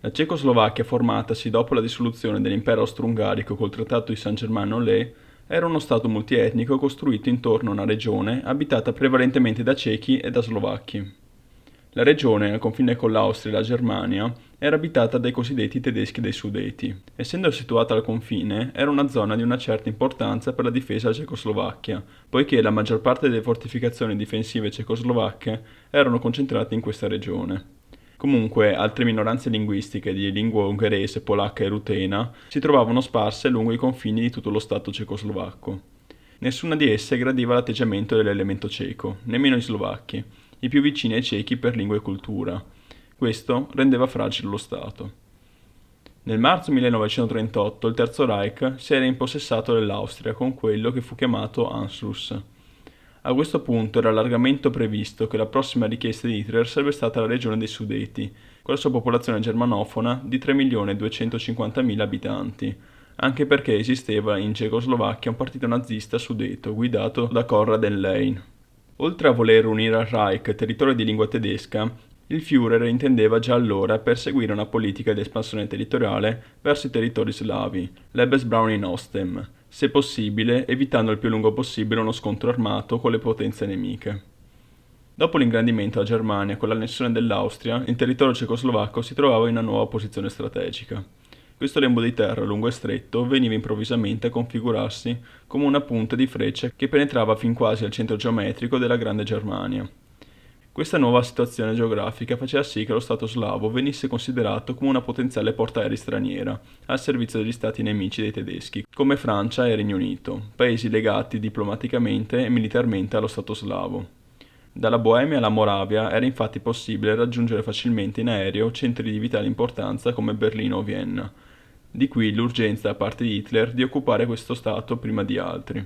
La Cecoslovacchia, formatasi dopo la dissoluzione dell'impero austro-ungarico col trattato di Saint-Germain-en-Laye, era uno stato multietnico costruito intorno a una regione abitata prevalentemente da cechi e da slovacchi. La regione, al confine con l'Austria e la Germania, era abitata dai cosiddetti tedeschi dei Sudeti. Essendo situata al confine, era una zona di una certa importanza per la difesa della Cecoslovacchia, poiché la maggior parte delle fortificazioni difensive cecoslovacche erano concentrate in questa regione. Comunque, altre minoranze linguistiche di lingua ungherese, polacca e rutena si trovavano sparse lungo i confini di tutto lo Stato cecoslovacco. Nessuna di esse gradiva l'atteggiamento dell'elemento ceco, nemmeno i slovacchi, i più vicini ai cechi per lingua e cultura. Questo rendeva fragile lo Stato. Nel marzo 1938 il Terzo Reich si era impossessato dell'Austria con quello che fu chiamato Anschluss. A questo punto era largamente previsto che la prossima richiesta di Hitler sarebbe stata la regione dei Sudeti, con la sua popolazione germanofona di 3.250.000 abitanti, anche perché esisteva in Cecoslovacchia un partito nazista sudeto guidato da Konrad Henlein. Oltre a voler unire al Reich territori di lingua tedesca, il Führer intendeva già allora perseguire una politica di espansione territoriale verso i territori slavi, l'Ebensbraun in Ostem, se possibile evitando il più lungo possibile uno scontro armato con le potenze nemiche. Dopo l'ingrandimento della Germania con l'annessione dell'Austria, il territorio cecoslovacco si trovava in una nuova posizione strategica. Questo lembo di terra lungo e stretto veniva improvvisamente a configurarsi come una punta di freccia che penetrava fin quasi al centro geometrico della Grande Germania. Questa nuova situazione geografica faceva sì che lo Stato slavo venisse considerato come una potenziale portaerei straniera, al servizio degli stati nemici dei tedeschi, come Francia e Regno Unito, paesi legati diplomaticamente e militarmente allo Stato slavo. Dalla Boemia alla Moravia era infatti possibile raggiungere facilmente in aereo centri di vitale importanza come Berlino o Vienna. Di qui l'urgenza da parte di Hitler di occupare questo stato prima di altri.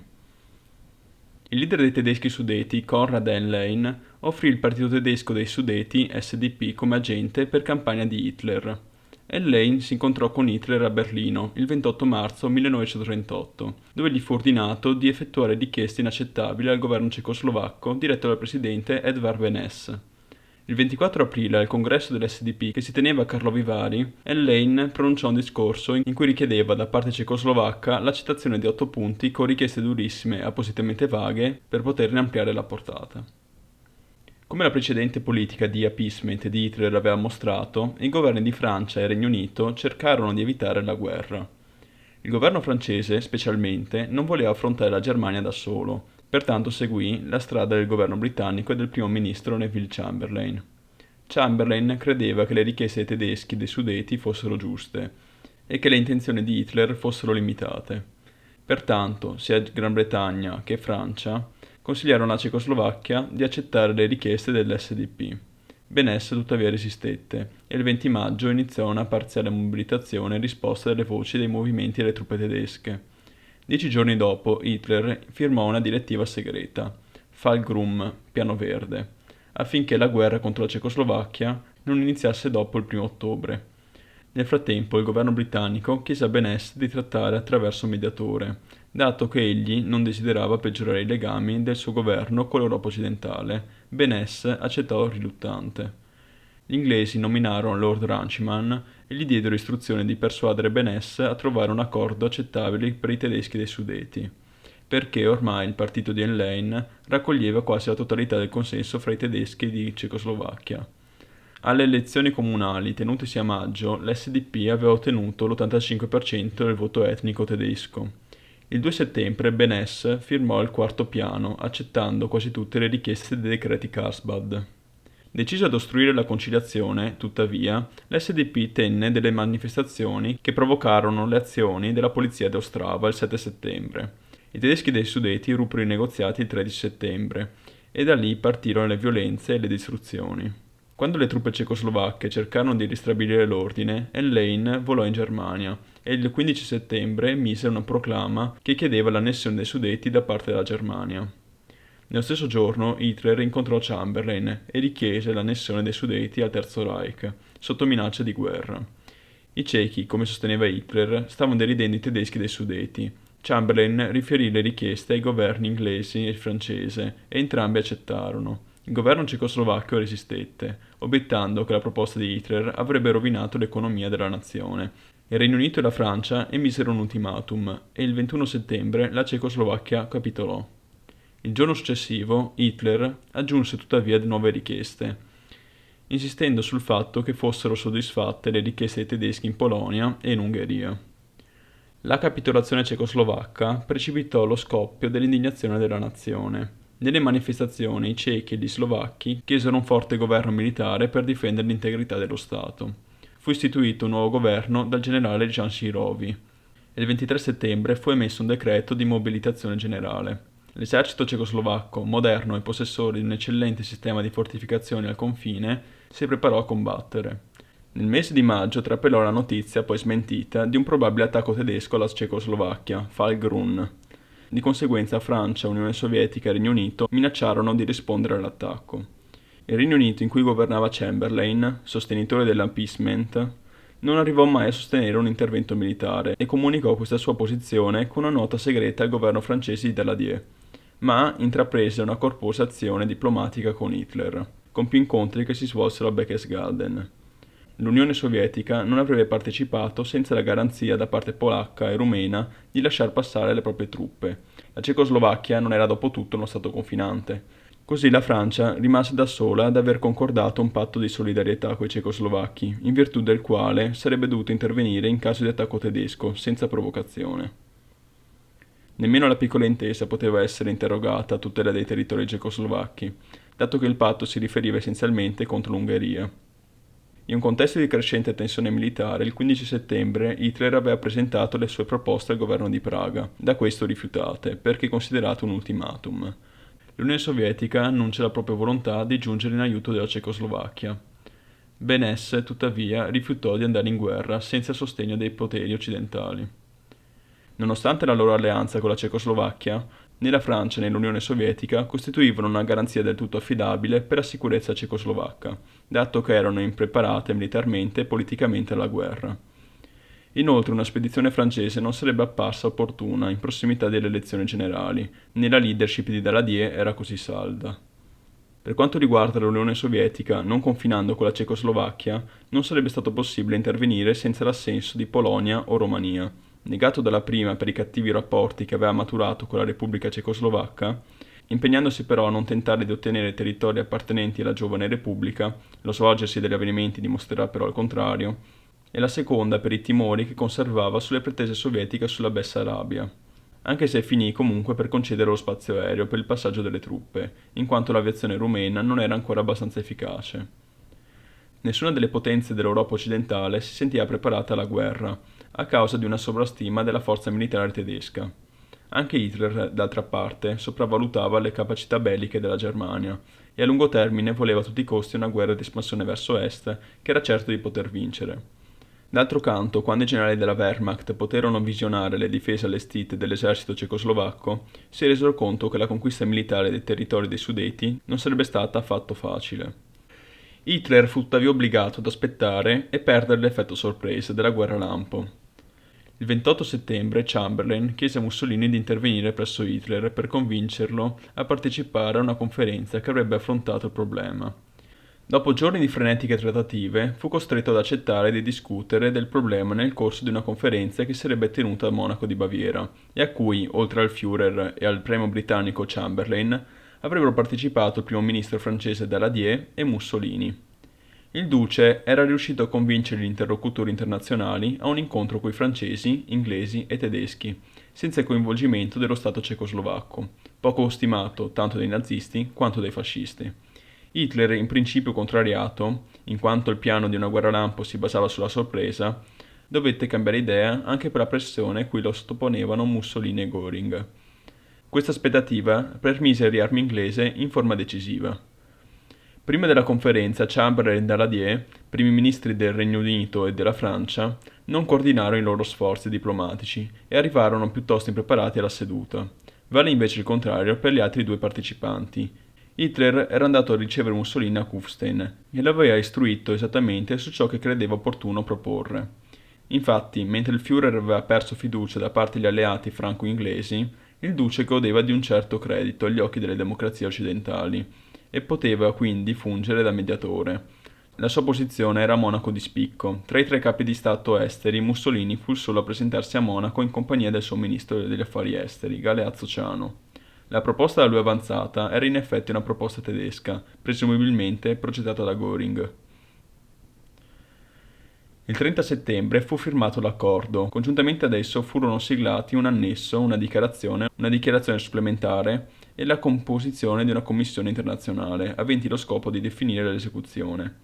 Il leader dei tedeschi sudeti, Konrad Henlein, offrì il partito tedesco dei Sudeti, SDP, come agente per campagna di Hitler. Henlein si incontrò con Hitler a Berlino il 28 marzo 1938, dove gli fu ordinato di effettuare richieste inaccettabili al governo cecoslovacco diretto dal presidente Edvard Beneš. Il 24 aprile, al congresso dell'SDP che si teneva a Karlovy Vary, Henlein pronunciò un discorso in cui richiedeva da parte cecoslovacca l'accettazione di 8 punti con richieste durissime e appositamente vaghe per poterne ampliare la portata. Come la precedente politica di appeasement di Hitler aveva mostrato, i governi di Francia e Regno Unito cercarono di evitare la guerra. Il governo francese, specialmente, non voleva affrontare la Germania da solo, pertanto seguì la strada del governo britannico e del primo ministro Neville Chamberlain. Chamberlain credeva che le richieste dei tedeschi e dei Sudeti fossero giuste e che le intenzioni di Hitler fossero limitate. Pertanto, sia Gran Bretagna che Francia consigliarono alla Cecoslovacchia di accettare le richieste dell'SDP. Beneš tuttavia resistette e il 20 maggio iniziò una parziale mobilitazione in risposta alle voci dei movimenti delle truppe tedesche. 10 giorni dopo, Hitler firmò una direttiva segreta, Fallgrum, Piano Verde, affinché la guerra contro la Cecoslovacchia non iniziasse dopo il 1 ottobre. Nel frattempo, il governo britannico chiese a Beneš di trattare attraverso un mediatore, dato che egli non desiderava peggiorare i legami del suo governo con l'Europa occidentale. Beneš accettò riluttante. Gli inglesi nominarono Lord Runciman e gli diedero istruzione di persuadere Beneš a trovare un accordo accettabile per i tedeschi dei Sudeti, perché ormai il partito di Henlein raccoglieva quasi la totalità del consenso fra i tedeschi di Cecoslovacchia. Alle elezioni comunali tenutesi a maggio, l'SDP aveva ottenuto l'85% del voto etnico tedesco. Il 2 settembre Beneš firmò il quarto piano, accettando quasi tutte le richieste dei decreti Karlsbad. Deciso ad ostruire la conciliazione, tuttavia, l'SDP tenne delle manifestazioni che provocarono le azioni della polizia di Ostrava il 7 settembre. I tedeschi dei Sudeti ruppero i negoziati il 13 settembre e da lì partirono le violenze e le distruzioni. Quando le truppe cecoslovacche cercarono di ristabilire l'ordine, Henlein volò in Germania e il 15 settembre emise una proclama che chiedeva l'annessione dei Sudeti da parte della Germania. Nello stesso giorno Hitler incontrò Chamberlain e richiese l'annessione dei Sudeti al Terzo Reich, sotto minaccia di guerra. I cechi, come sosteneva Hitler, stavano deridendo i tedeschi dei Sudeti. Chamberlain riferì le richieste ai governi inglesi e francese e entrambi accettarono. Il governo cecoslovacco resistette, obiettando che la proposta di Hitler avrebbe rovinato l'economia della nazione. Il Regno Unito e la Francia emisero un ultimatum e il 21 settembre la Cecoslovacchia capitolò. Il giorno successivo Hitler aggiunse tuttavia nuove richieste, insistendo sul fatto che fossero soddisfatte le richieste dei tedeschi in Polonia e in Ungheria. La capitolazione cecoslovacca precipitò lo scoppio dell'indignazione della nazione. Nelle manifestazioni i cechi e gli slovacchi chiesero un forte governo militare per difendere l'integrità dello Stato. Fu istituito un nuovo governo dal generale Jan Shirovi e il 23 settembre fu emesso un decreto di mobilitazione generale. L'esercito cecoslovacco, moderno e possessore di un eccellente sistema di fortificazioni al confine, si preparò a combattere. Nel mese di maggio trapelò la notizia, poi smentita, di un probabile attacco tedesco alla Cecoslovacchia, Fall Grun. Di conseguenza Francia, Unione Sovietica e Regno Unito minacciarono di rispondere all'attacco. Il Regno Unito, in cui governava Chamberlain, sostenitore dell'appeasement, non arrivò mai a sostenere un intervento militare e comunicò questa sua posizione con una nota segreta al governo francese di Daladier, ma intraprese una corposa azione diplomatica con Hitler, con più incontri che si svolsero a Berchtesgaden. L'Unione Sovietica non avrebbe partecipato senza la garanzia da parte polacca e rumena di lasciar passare le proprie truppe. La Cecoslovacchia non era dopo tutto uno stato confinante. Così la Francia rimase da sola ad aver concordato un patto di solidarietà coi cecoslovacchi, in virtù del quale sarebbe dovuto intervenire in caso di attacco tedesco, senza provocazione. Nemmeno la piccola intesa poteva essere interrogata a tutela dei territori cecoslovacchi, dato che il patto si riferiva essenzialmente contro l'Ungheria. In un contesto di crescente tensione militare, il 15 settembre Hitler aveva presentato le sue proposte al governo di Praga, da questo rifiutate, perché considerato un ultimatum. L'Unione Sovietica annuncia la propria volontà di giungere in aiuto della Cecoslovacchia. Benesse, tuttavia, rifiutò di andare in guerra senza il sostegno dei poteri occidentali. Nonostante la loro alleanza con la Cecoslovacchia, né la Francia né l'Unione Sovietica costituivano una garanzia del tutto affidabile per la sicurezza cecoslovacca, dato che erano impreparate militarmente e politicamente alla guerra. Inoltre una spedizione francese non sarebbe apparsa opportuna in prossimità delle elezioni generali, né la leadership di Daladier era così salda. Per quanto riguarda l'Unione Sovietica, non confinando con la Cecoslovacchia, non sarebbe stato possibile intervenire senza l'assenso di Polonia o Romania. Negato dalla prima per i cattivi rapporti che aveva maturato con la Repubblica Cecoslovacca, impegnandosi però a non tentare di ottenere territori appartenenti alla giovane Repubblica, lo svolgersi degli avvenimenti dimostrerà però il contrario, e la seconda per i timori che conservava sulle pretese sovietiche sulla Bessarabia, anche se finì comunque per concedere lo spazio aereo per il passaggio delle truppe, in quanto l'aviazione rumena non era ancora abbastanza efficace. Nessuna delle potenze dell'Europa occidentale si sentiva preparata alla guerra, a causa di una sovrastima della forza militare tedesca. Anche Hitler, d'altra parte, sopravvalutava le capacità belliche della Germania e a lungo termine voleva a tutti i costi una guerra di espansione verso est che era certo di poter vincere. D'altro canto, quando i generali della Wehrmacht poterono visionare le difese allestite dell'esercito cecoslovacco, si resero conto che la conquista militare dei territori dei Sudeti non sarebbe stata affatto facile. Hitler fu tuttavia obbligato ad aspettare e perdere l'effetto sorpresa della guerra lampo. Il 28 settembre Chamberlain chiese a Mussolini di intervenire presso Hitler per convincerlo a partecipare a una conferenza che avrebbe affrontato il problema. Dopo giorni di frenetiche trattative, fu costretto ad accettare di discutere del problema nel corso di una conferenza che sarebbe tenuta a Monaco di Baviera e a cui, oltre al Führer e al premio britannico Chamberlain, avrebbero partecipato il primo ministro francese Daladier e Mussolini. Il duce era riuscito a convincere gli interlocutori internazionali a un incontro coi francesi, inglesi e tedeschi, senza il coinvolgimento dello Stato cecoslovacco, poco stimato tanto dai nazisti quanto dai fascisti. Hitler, in principio contrariato, in quanto il piano di una guerra lampo si basava sulla sorpresa, dovette cambiare idea anche per la pressione cui lo sottoponevano Mussolini e Göring. Questa aspettativa permise il riarmo inglese in forma decisiva. Prima della conferenza, Chamberlain e Daladier, primi ministri del Regno Unito e della Francia, non coordinarono i loro sforzi diplomatici e arrivarono piuttosto impreparati alla seduta. Vale invece il contrario per gli altri due partecipanti. Hitler era andato a ricevere Mussolini a Kufstein e l'aveva istruito esattamente su ciò che credeva opportuno proporre. Infatti, mentre il Führer aveva perso fiducia da parte degli alleati franco-inglesi, il duce godeva di un certo credito agli occhi delle democrazie occidentali e poteva quindi fungere da mediatore. La sua posizione era a Monaco di spicco. Tra i tre capi di Stato esteri, Mussolini fu il solo a presentarsi a Monaco in compagnia del suo ministro degli affari esteri, Galeazzo Ciano. La proposta da lui avanzata era in effetti una proposta tedesca, presumibilmente progettata da Göring. Il 30 settembre fu firmato l'accordo. Congiuntamente ad esso furono siglati un annesso, una dichiarazione supplementare e la composizione di una commissione internazionale, aventi lo scopo di definire l'esecuzione.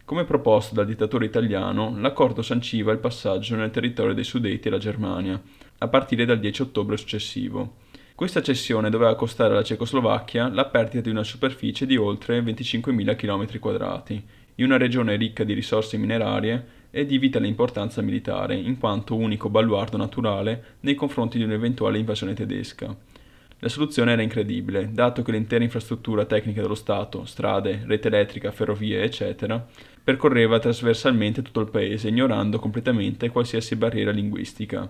Come proposto dal dittatore italiano, l'accordo sanciva il passaggio nel territorio dei Sudeti alla Germania, a partire dal 10 ottobre successivo. Questa cessione doveva costare alla Cecoslovacchia la perdita di una superficie di oltre 25.000 km², in una regione ricca di risorse minerarie e di vitale importanza militare, in quanto unico baluardo naturale nei confronti di un'eventuale invasione tedesca. La soluzione era incredibile, dato che l'intera infrastruttura tecnica dello Stato, strade, rete elettrica, ferrovie, eccetera, percorreva trasversalmente tutto il paese, ignorando completamente qualsiasi barriera linguistica.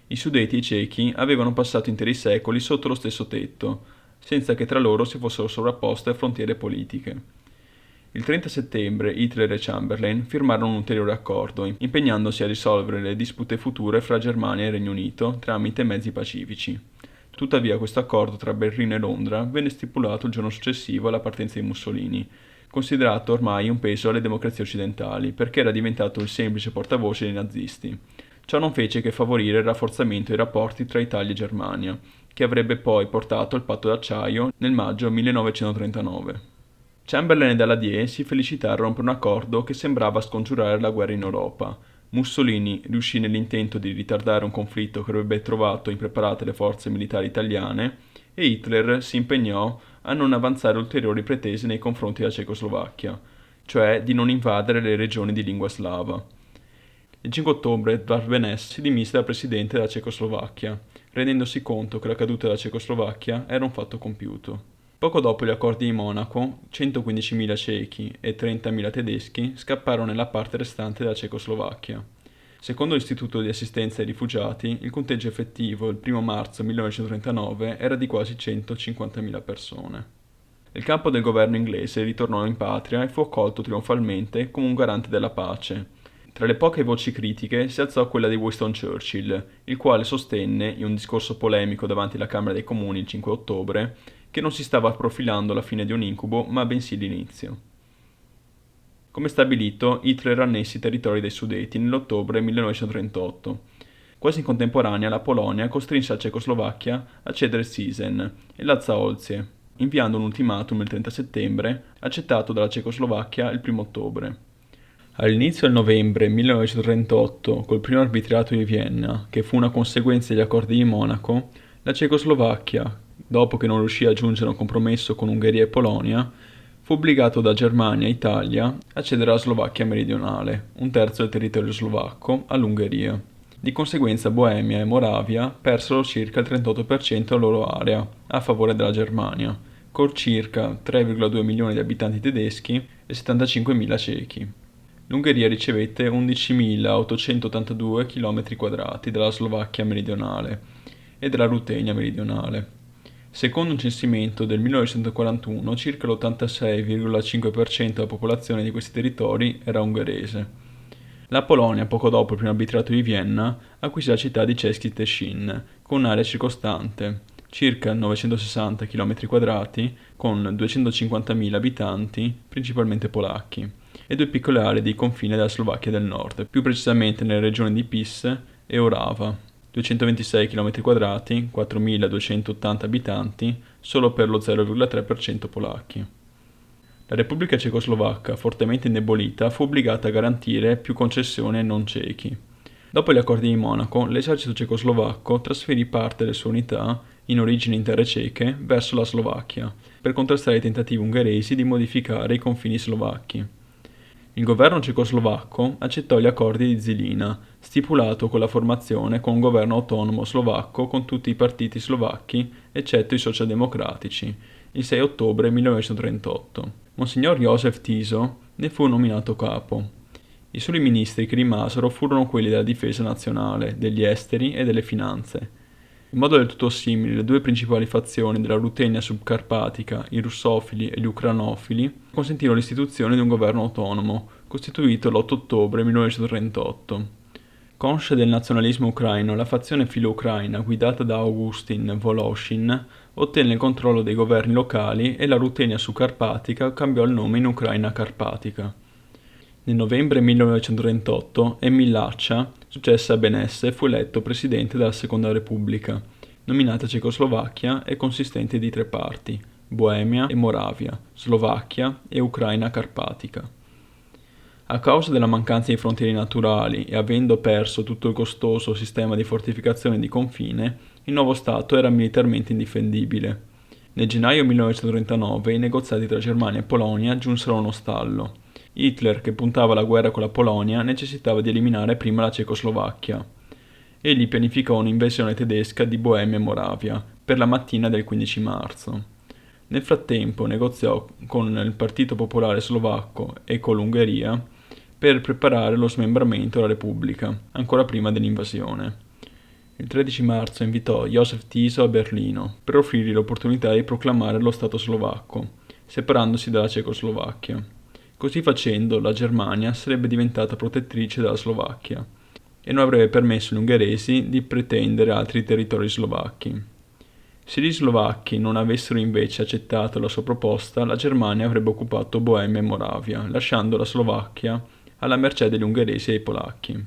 I Sudeti e i Cechi avevano passato interi secoli sotto lo stesso tetto, senza che tra loro si fossero sovrapposte frontiere politiche. Il 30 settembre Hitler e Chamberlain firmarono un ulteriore accordo, impegnandosi a risolvere le dispute future fra Germania e Regno Unito tramite mezzi pacifici. Tuttavia questo accordo tra Berlino e Londra venne stipulato il giorno successivo alla partenza di Mussolini, considerato ormai un peso alle democrazie occidentali, perché era diventato il semplice portavoce dei nazisti. Ciò non fece che favorire il rafforzamento dei rapporti tra Italia e Germania, che avrebbe poi portato al patto d'acciaio nel maggio 1939. Chamberlain e Daladier si felicitarono per un accordo che sembrava scongiurare la guerra in Europa. Mussolini riuscì nell'intento di ritardare un conflitto che avrebbe trovato impreparate le forze militari italiane e Hitler si impegnò a non avanzare ulteriori pretese nei confronti della Cecoslovacchia, cioè di non invadere le regioni di lingua slava. Il 5 ottobre Edvard Beneš si dimise da presidente della Cecoslovacchia, rendendosi conto che la caduta della Cecoslovacchia era un fatto compiuto. Poco dopo gli accordi di Monaco, 115.000 cechi e 30.000 tedeschi scapparono nella parte restante della Cecoslovacchia. Secondo l'Istituto di assistenza ai rifugiati, il conteggio effettivo il 1 marzo 1939 era di quasi 150.000 persone. Il capo del governo inglese ritornò in patria e fu accolto trionfalmente come un garante della pace. Tra le poche voci critiche si alzò quella di Winston Churchill, il quale sostenne, in un discorso polemico davanti alla Camera dei Comuni il 5 ottobre, che non si stava profilando la fine di un incubo, ma bensì l'inizio. Come stabilito, Hitler annessi i territori dei Sudeti nell'ottobre 1938. Quasi in contemporanea la Polonia costrinse la Cecoslovacchia a cedere Zieten e la Zaolzie, inviando un ultimatum il 30 settembre, accettato dalla Cecoslovacchia il 1 ottobre. All'inizio del novembre 1938, col primo arbitrato di Vienna, che fu una conseguenza degli accordi di Monaco, la Cecoslovacchia, dopo che non riuscì a giungere a un compromesso con Ungheria e Polonia, fu obbligato da Germania e Italia a cedere la Slovacchia meridionale, un terzo del territorio slovacco, all'Ungheria. Di conseguenza Boemia e Moravia persero circa il 38% della loro area, a favore della Germania, con circa 3,2 milioni di abitanti tedeschi e 75.000 cechi. L'Ungheria ricevette 11.882 km² dalla Slovacchia meridionale e della Rutenia meridionale. Secondo un censimento del 1941, circa l'86,5% della popolazione di questi territori era ungherese. La Polonia, poco dopo il primo arbitrato di Vienna, acquisì la città di Český Těšín, con un'area circostante, circa 960 km², con 250.000 abitanti, principalmente polacchi, e due piccole aree di confine della Slovacchia del Nord, più precisamente nelle regioni di Pis e Orava, 226 km², 4.280 abitanti, solo per lo 0,3% polacchi. La Repubblica Cecoslovacca, fortemente indebolita, fu obbligata a garantire più concessioni ai non cechi. Dopo gli accordi di Monaco, l'esercito cecoslovacco trasferì parte delle sue unità, in origine in terre ceche, verso la Slovacchia, per contrastare i tentativi ungheresi di modificare i confini slovacchi. Il governo cecoslovacco accettò gli accordi di Žilina, stipulato con la formazione con un governo autonomo slovacco con tutti i partiti slovacchi, eccetto i socialdemocratici, il 6 ottobre 1938. Monsignor József Tiso ne fu nominato capo. I soli ministri che rimasero furono quelli della difesa nazionale, degli esteri e delle finanze. In modo del tutto simile, le due principali fazioni della Rutenia subcarpatica, i russofili e gli ucranofili, consentirono l'istituzione di un governo autonomo, costituito l'8 ottobre 1938. Conscia del nazionalismo ucraino, la fazione filo-ucraina, guidata da Augustin Voloshin, ottenne il controllo dei governi locali e la Rutenia subcarpatica cambiò il nome in Ucraina Carpatica. Nel novembre 1938 Emil Laccia, successa a Benesse, fu eletto presidente della Seconda Repubblica, nominata Cecoslovacchia e consistente di 3 parti: Boemia e Moravia, Slovacchia e Ucraina Carpatica. A causa della mancanza di frontiere naturali e avendo perso tutto il costoso sistema di fortificazione di confine, il nuovo Stato era militarmente indifendibile. Nel gennaio 1939 i negoziati tra Germania e Polonia giunsero a uno stallo. Hitler, che puntava alla guerra con la Polonia, necessitava di eliminare prima la Cecoslovacchia. Egli pianificò un'invasione tedesca di Boemia e Moravia per la mattina del 15 marzo. Nel frattempo negoziò con il Partito Popolare Slovacco e con l'Ungheria per preparare lo smembramento della Repubblica, ancora prima dell'invasione. Il 13 marzo invitò Józef Tiso a Berlino per offrirgli l'opportunità di proclamare lo Stato slovacco, separandosi dalla Cecoslovacchia. Così facendo, la Germania sarebbe diventata protettrice della Slovacchia e non avrebbe permesso agli ungheresi di pretendere altri territori slovacchi. Se gli slovacchi non avessero invece accettato la sua proposta, la Germania avrebbe occupato Boemia e Moravia, lasciando la Slovacchia alla mercé degli ungheresi e dei polacchi.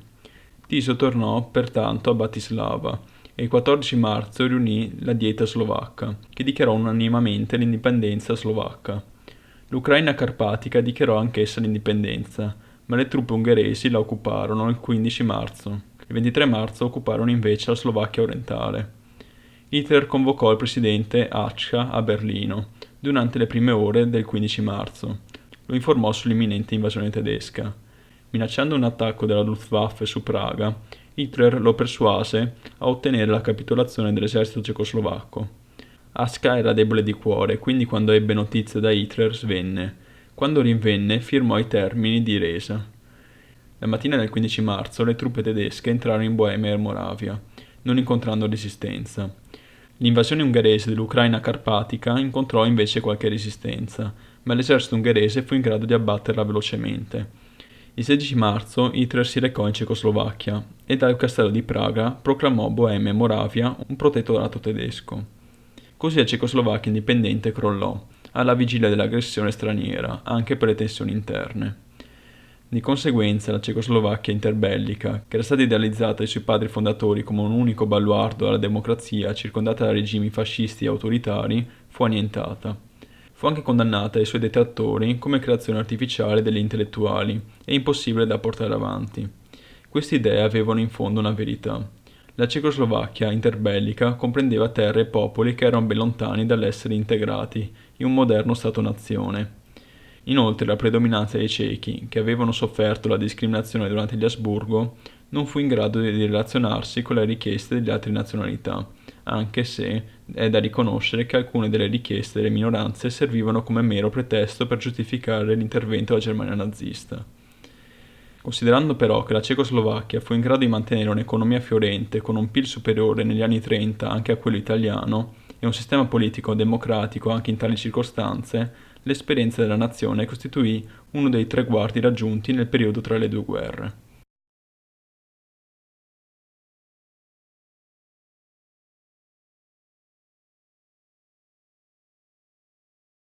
Tiso tornò pertanto a Bratislava e il 14 marzo riunì la Dieta slovacca, che dichiarò unanimemente l'indipendenza slovacca. L'Ucraina Carpatica dichiarò anch'essa l'indipendenza, ma le truppe ungheresi la occuparono il 15 marzo. Il 23 marzo occuparono invece la Slovacchia orientale. Hitler convocò il presidente Hacha a Berlino durante le prime ore del 15 marzo. Lo informò sull'imminente invasione tedesca. Minacciando un attacco della Luftwaffe su Praga, Hitler lo persuase a ottenere la capitolazione dell'esercito cecoslovacco. Hacha era debole di cuore, quindi quando ebbe notizie da Hitler svenne. Quando rinvenne, firmò i termini di resa. La mattina del 15 marzo le truppe tedesche entrarono in Boemia e Moravia, non incontrando resistenza. L'invasione ungherese dell'Ucraina Carpatica incontrò invece qualche resistenza, ma l'esercito ungherese fu in grado di abbatterla velocemente. Il 16 marzo Hitler si recò in Cecoslovacchia e dal castello di Praga proclamò Boemia e Moravia un protettorato tedesco. Così la Cecoslovacchia indipendente crollò, alla vigilia dell'aggressione straniera, anche per le tensioni interne. Di conseguenza la Cecoslovacchia interbellica, che era stata idealizzata dai suoi padri fondatori come un unico baluardo alla democrazia circondata da regimi fascisti e autoritari, fu annientata. Fu anche condannata dai suoi detrattori come creazione artificiale degli intellettuali e impossibile da portare avanti. Queste idee avevano in fondo una verità. La Cecoslovacchia interbellica comprendeva terre e popoli che erano ben lontani dall'essere integrati in un moderno Stato-nazione. Inoltre la predominanza dei cechi, che avevano sofferto la discriminazione durante gli Asburgo, non fu in grado di relazionarsi con le richieste delle altre nazionalità, anche se è da riconoscere che alcune delle richieste delle minoranze servivano come mero pretesto per giustificare l'intervento della Germania nazista. Considerando però che la Cecoslovacchia fu in grado di mantenere un'economia fiorente con un PIL superiore negli anni 30 anche a quello italiano e un sistema politico democratico anche in tali circostanze, l'esperienza della nazione costituì uno dei traguardi raggiunti nel periodo tra le due guerre.